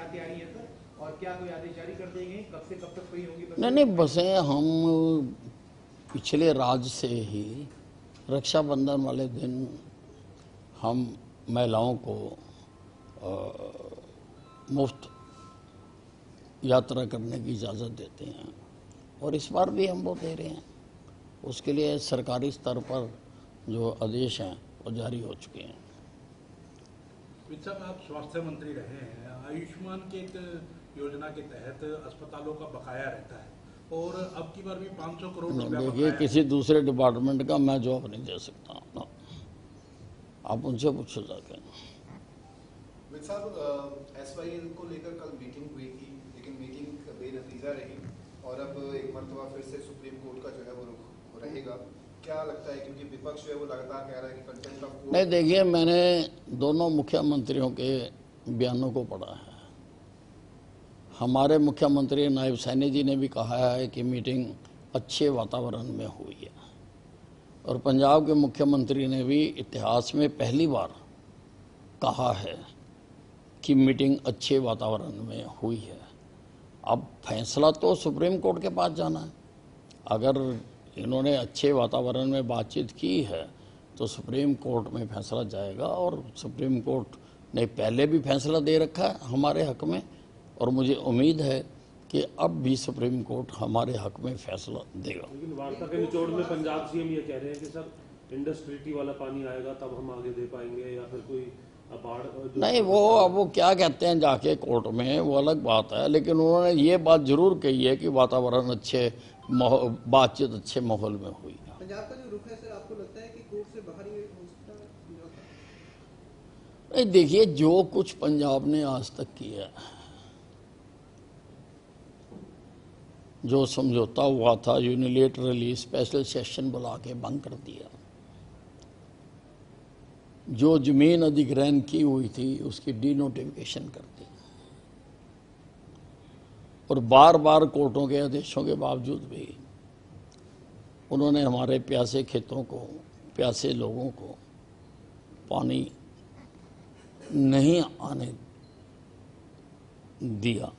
क्या तैयारी है सर, और क्या कोई आदेश जारी कर देंगे, कब से कब तक फ्री होंगी बसें? नहीं बसें हम पिछले राज्य से ही रक्षाबंधन वाले दिन हम महिलाओं को मुफ्त यात्रा करने की इजाज़त देते हैं और इस बार भी हम वो दे रहे हैं। उसके लिए सरकारी स्तर पर जो आदेश हैं वो जारी हो चुके हैं। साहब, आप स्वास्थ्य मंत्री रहे हैं, आयुष्मान के योजना के तहत अस्पतालों का बकाया रहता है और अब की बार भी 500 करोड़ रुपया देखिए, किसी दूसरे डिपार्टमेंट का मैं जवाब नहीं दे सकता ना, आप उनसे पूछो जाके। साहब, SYL को लेकर कल मीटिंग हुई थी, लेकिन मीटिंग बेनतीजा रही और अब एक मरतबा फिर से सुप्रीम कोर्ट का जो है वो रुख रहेगा। क्या लगता है, क्योंकि विपक्ष जो है वो लगातार कह रहा है कि कंटेम्प्ट ऑफ कोर्ट। नहीं, देखिए, मैंने दोनों मुख्यमंत्रियों के बयानों को पढ़ा है। हमारे मुख्यमंत्री नायब सैनी जी ने भी कहा है कि मीटिंग अच्छे वातावरण में हुई है और पंजाब के मुख्यमंत्री ने भी इतिहास में पहली बार कहा है कि मीटिंग अच्छे वातावरण में हुई है। अब फैसला तो सुप्रीम कोर्ट के पास जाना है। अगर इन्होंने अच्छे वातावरण में बातचीत की है तो सुप्रीम कोर्ट में फैसला जाएगा और सुप्रीम कोर्ट ने पहले भी फैसला दे रखा है हमारे हक में और मुझे उम्मीद है कि अब भी सुप्रीम कोर्ट हमारे हक में फैसला देगा। लेकिन वार्ता के निचोड़ में पंजाब सीएम ये कह रहे हैं कि सर इंडस ट्रीटी वाला पानी आएगा तब हम आगे दे पाएंगे, या फिर कोई बाढ़ नहीं, वो क्या कहते हैं जाके कोर्ट में, वो अलग बात है। लेकिन उन्होंने ये बात जरूर कही है कि वातावरण अच्छे, बातचीत अच्छे माहौल में हुई। पंजाब का जो रुख है सर, आपको लगता है कि कोर्ट से बाहर ही हो सकता है? नहीं, देखिए, जो कुछ पंजाब ने आज तक किया, जो समझौता हुआ था यूनिलेटरली स्पेशल सेशन बुला के भंग कर दिया, जो जमीन अधिग्रहण की हुई थी उसकी डीनोटिफिकेशन कर दी और बार बार कोर्टों के आदेशों के बावजूद भी उन्होंने हमारे प्यासे खेतों को, प्यासे लोगों को पानी नहीं आने दिया।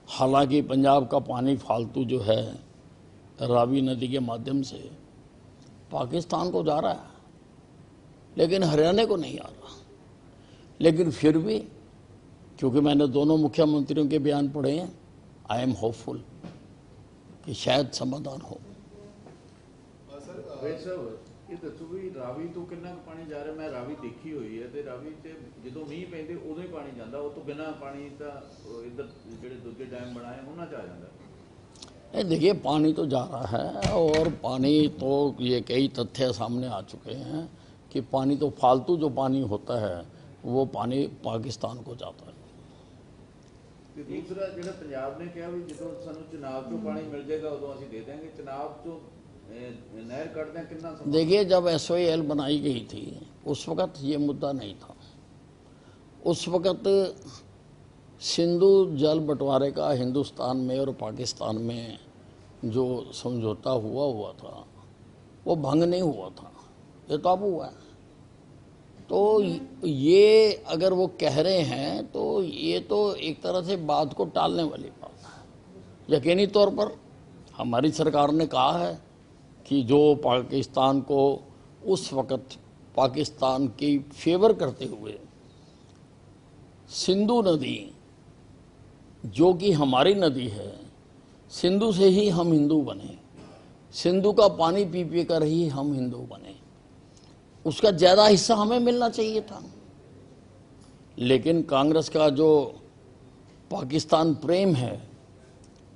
हालांकि पंजाब का पानी फालतू जो है रावी नदी के माध्यम से पाकिस्तान को जा रहा है, लेकिन हरियाणा को नहीं आ रहा। लेकिन फिर भी, क्योंकि मैंने दोनों मुख्यमंत्रियों के बयान पढ़े हैं, आई एम होपफुल कि शायद समाधान हो। ਇਹ ਦੱਸੋ ਵੀ ਰਾਵੀ ਤੋਂ ਕਿੰਨਾ ਪਾਣੀ ਜਾ ਰਿਹਾ? ਮੈਂ ਰਾਵੀ ਦੇਖੀ ਹੋਈ ਹੈ ਤੇ ਰਾਵੀ ਤੇ ਜਦੋਂ ਮੀਂਹ ਪੈਂਦੇ ਉਦੋਂ ਹੀ ਪਾਣੀ ਜਾਂਦਾ, ਉਹ ਤੋਂ ਬਿਨਾਂ ਪਾਣੀ ਤਾਂ ਇੱਧਰ ਜਿਹੜੇ ਦੂਜੇ ਡੈਮ ਬਣਾਏ ਉਹਨਾਂ 'ਚ ਆ ਜਾਂਦਾ। देखिए, पानी तो जा रहा है और पानी तो ये कई तथ्य सामने आ चुके हैं कि पानी तो फालतू जो पानी होता है वो पानी पाकिस्तान को जाता है। दूसरा जो पंजाब ने कहा भी जो सानू चनाब चो पानी मिल जाएगा उदों असीं दे देंगे, चनाब चो नहर कट दें कितना? देखिए, जब SYL बनाई गई थी उस वक़्त ये मुद्दा नहीं था। उस वक़्त सिंधु जल बंटवारे का हिंदुस्तान में और पाकिस्तान में जो समझौता हुआ था वो भंग नहीं हुआ था, ये तो अब हुआ है। तो ये अगर वो कह रहे हैं तो ये तो एक तरह से बात को टालने वाली बात है। यकीनी तौर पर हमारी सरकार ने कहा है कि जो पाकिस्तान को उस वक़्त पाकिस्तान की फेवर करते हुए सिंधु नदी, जो कि हमारी नदी है, सिंधु से ही हम हिंदू बने, सिंधु का पानी पी पी कर ही हम हिंदू बने, उसका ज़्यादा हिस्सा हमें मिलना चाहिए था। लेकिन कांग्रेस का जो पाकिस्तान प्रेम है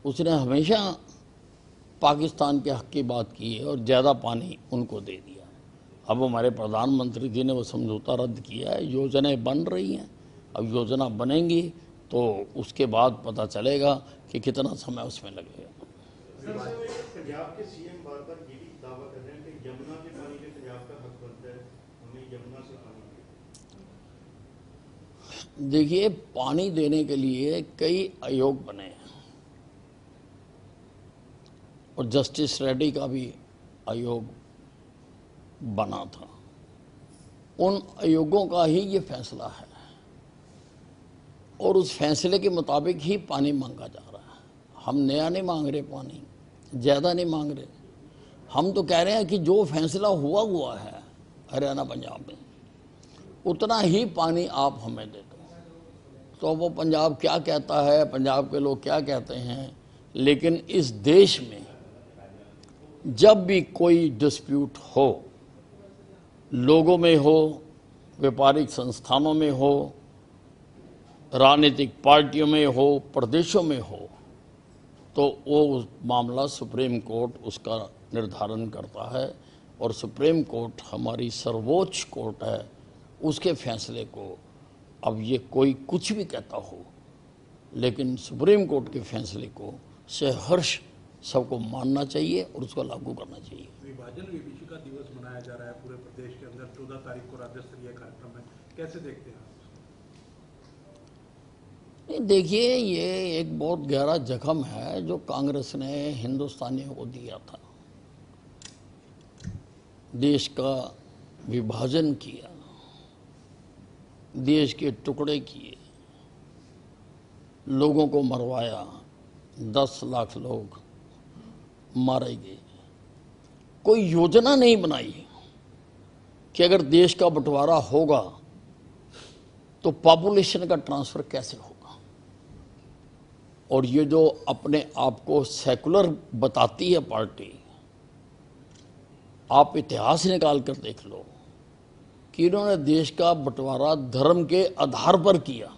उसने हमेशा पाकिस्तान के हक की बात की है और ज़्यादा पानी उनको दे दिया। अब हमारे प्रधानमंत्री जी ने वो समझौता रद्द किया है, योजनाएं बन रही हैं। अब योजना बनेंगी तो उसके बाद पता चलेगा कि कितना समय उसमें लगेगा। पंजाब के सीएम बार बार ये भी दावा कर रहे हैं कि यमुना के पानी पे पंजाब का हक बनता है, हमें यमुना से पानी। देखिए, पानी देने के लिए कई आयोग बने हैं और जस्टिस रेड्डी का भी आयोग बना था। उन आयोगों का ही ये फैसला है। और उस फैसले के मुताबिक ही पानी मांगा जा रहा है। हम नया नहीं मांग रहे, पानी ज़्यादा नहीं मांग रहे। हम तो कह रहे हैं कि जो फैसला हुआ है हरियाणा पंजाब में, उतना ही पानी आप हमें दे दो। तो वो पंजाब क्या कहता है, पंजाब के लोग क्या कहते हैं, लेकिन इस देश में जब भी कोई डिस्प्यूट हो, लोगों में हो, व्यापारिक संस्थानों में हो, राजनीतिक पार्टियों में हो, प्रदेशों में हो, तो वो मामला सुप्रीम कोर्ट उसका निर्धारण करता है। और सुप्रीम कोर्ट हमारी सर्वोच्च कोर्ट है, उसके फैसले को अब ये कोई कुछ भी कहता हो, लेकिन सुप्रीम कोर्ट के फैसले को सहर्ष सबको मानना चाहिए और उसको लागू करना चाहिए। विभाजन विभीषिका दिवस मनाया जा रहा है पूरे प्रदेश के अंदर 14 तारीख को राज्य स्तरीय कार्यक्रम है, कैसे देखते हैं आप? देखिए, ये एक बहुत गहरा जख्म है जो कांग्रेस ने हिंदुस्तानियों को दिया था। देश का विभाजन किया, देश के टुकड़े किए, लोगों को मरवाया, 10 लाख लोग मारे गए। कोई योजना नहीं बनाई कि अगर देश का बंटवारा होगा तो पॉपुलेशन का ट्रांसफर कैसे होगा। और ये जो अपने आप को सेकुलर बताती है पार्टी, आप इतिहास निकाल कर देख लो कि इन्होंने देश का बंटवारा धर्म के आधार पर किया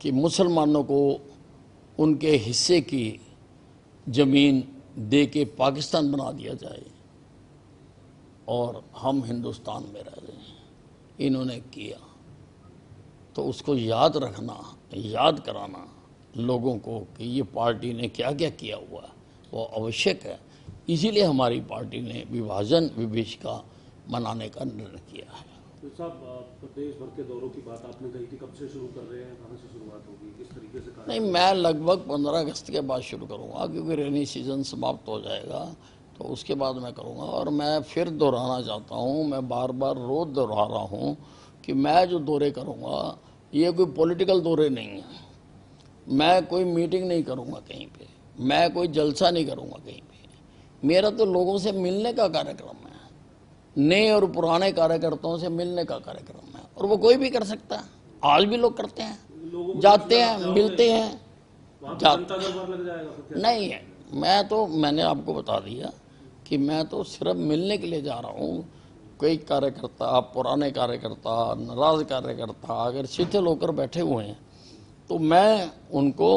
कि मुसलमानों को उनके हिस्से की जमीन दे के पाकिस्तान बना दिया जाए और हम हिंदुस्तान में रह रहे हैं। इन्होंने किया, तो उसको याद रखना, याद कराना लोगों को कि ये पार्टी ने क्या क्या किया हुआ है, वो आवश्यक है। इसीलिए हमारी पार्टी ने विभाजन विभीषिका मनाने का निर्णय किया है। तो साहब, प्रदेश भर के दौरों की बात आपने कही थी, कब से शुरू कर रहे हैं, कहाँ से शुरुआत होगी, किस तरीके से? नहीं, मैं लगभग 15 अगस्त के बाद शुरू करूँगा, क्योंकि रेनी सीजन समाप्त हो जाएगा, तो उसके बाद मैं करूँगा। और मैं फिर दोहराना चाहता हूँ, मैं बार बार रोज़ दोहरा रहा हूँ कि मैं जो दौरे करूँगा ये कोई पॉलिटिकल दौरे नहीं है। मैं कोई मीटिंग नहीं करूँगा कहीं पे, मैं कोई जलसा नहीं करूँगा कहीं पे। मेरा तो लोगों से मिलने का कार्यक्रम है, नए और पुराने कार्यकर्ताओं से मिलने का कार्यक्रम है, और वो कोई भी कर सकता है। आज भी लोग करते हैं, जाते हैं, मिलते हैं, नहीं है। मैंने आपको बता दिया कि मैं तो सिर्फ मिलने के लिए जा रहा हूँ। कई कार्यकर्ता, पुराने कार्यकर्ता, नाराज कार्यकर्ता अगर शिथिल होकर बैठे हुए हैं तो मैं उनको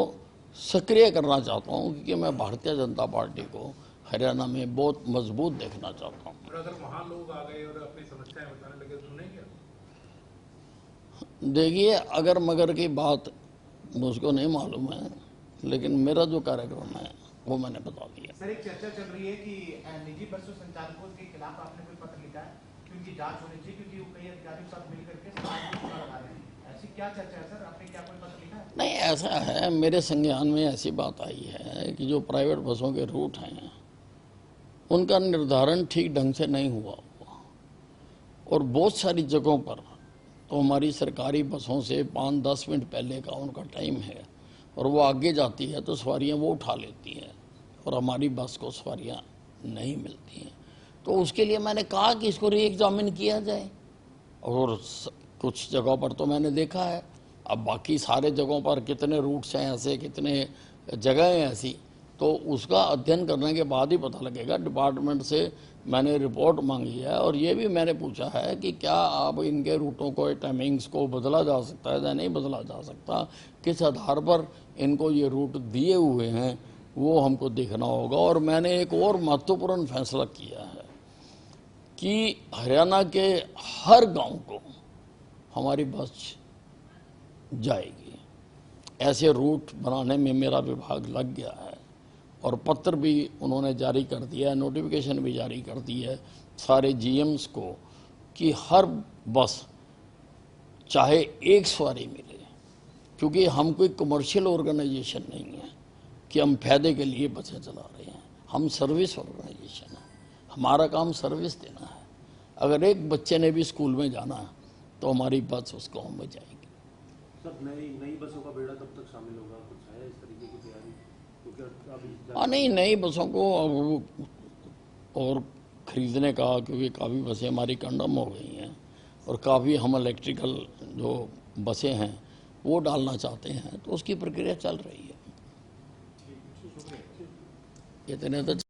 सक्रिय करना चाहता हूँ, क्योंकि मैं भारतीय जनता पार्टी को हरियाणा में बहुत मजबूत देखना चाहता हूँ। और अगर वहाँ लोग आ गए और अपनी समस्याएं बताने लगे, सुनेंगे? देखिए, अगर मगर की बात मुझको नहीं मालूम है, लेकिन मेरा जो कार्यक्रम है वो मैंने बता दिया। सर, एक चर्चा चल रही है कि निजी बसों संचालकों के खिलाफ आपने कोई पत्र लिखा है कि उनकी जांच होनी चाहिए, क्योंकि वो कई अधिकारियों के साथ मिलकर के समाज को चुनाव लगा रहे हैं। ऐसी क्या चर्चा है सर? आपने क्या कोई पत्र लिखा है? नहीं, ऐसा है, मेरे संज्ञान में ऐसी बात आई है कि जो प्राइवेट बसों के रूट हैं उनका निर्धारण ठीक ढंग से नहीं हुआ, और बहुत सारी जगहों पर तो हमारी सरकारी बसों से 5-10 मिनट पहले का उनका टाइम है, और वो आगे जाती है तो सवारियां वो उठा लेती हैं, और हमारी बस को सवारियां नहीं मिलती हैं। तो उसके लिए मैंने कहा कि इसको री एग्जामिन किया जाए, और कुछ जगहों पर तो मैंने देखा है। अब बाकी सारे जगहों पर कितने रूट्स हैं ऐसे, कितने जगह हैं ऐसी, तो उसका अध्ययन करने के बाद ही पता लगेगा। डिपार्टमेंट से मैंने रिपोर्ट मांगी है, और ये भी मैंने पूछा है कि क्या अब इनके रूटों को, टाइमिंग्स को बदला जा सकता है या नहीं बदला जा सकता, किस आधार पर इनको ये रूट दिए हुए हैं, वो हमको देखना होगा। और मैंने एक और महत्वपूर्ण फैसला किया है कि हरियाणा के हर गांव को हमारी बस जाएगी। ऐसे रूट बनाने में मेरा विभाग लग गया है, और पत्र भी उन्होंने जारी कर दिया है, नोटिफिकेशन भी जारी कर दी है सारे जीएम्स को कि हर बस चाहे एक सवारी मिले, क्योंकि हम कोई कमर्शियल ऑर्गेनाइजेशन नहीं है कि हम फायदे के लिए बसें चला रहे हैं। हम सर्विस ऑर्गेनाइजेशन है, हमारा काम सर्विस देना है। अगर एक बच्चे ने भी स्कूल में जाना है तो हमारी बस उस गाँव में जाएगी। सर नई बसों का बेड़ा कब तक शामिल होगा, कुछ है इस तरीके की तैयारी? क्योंकि अभी हाँ नहीं, नई बसों को अब और खरीदने का, क्योंकि काफ़ी बसें हमारी कंडम हो गई हैं और काफ़ी हम इलेक्ट्रिकल जो बसें हैं वो डालना चाहते हैं, तो उसकी प्रक्रिया चल रही है। इतने तो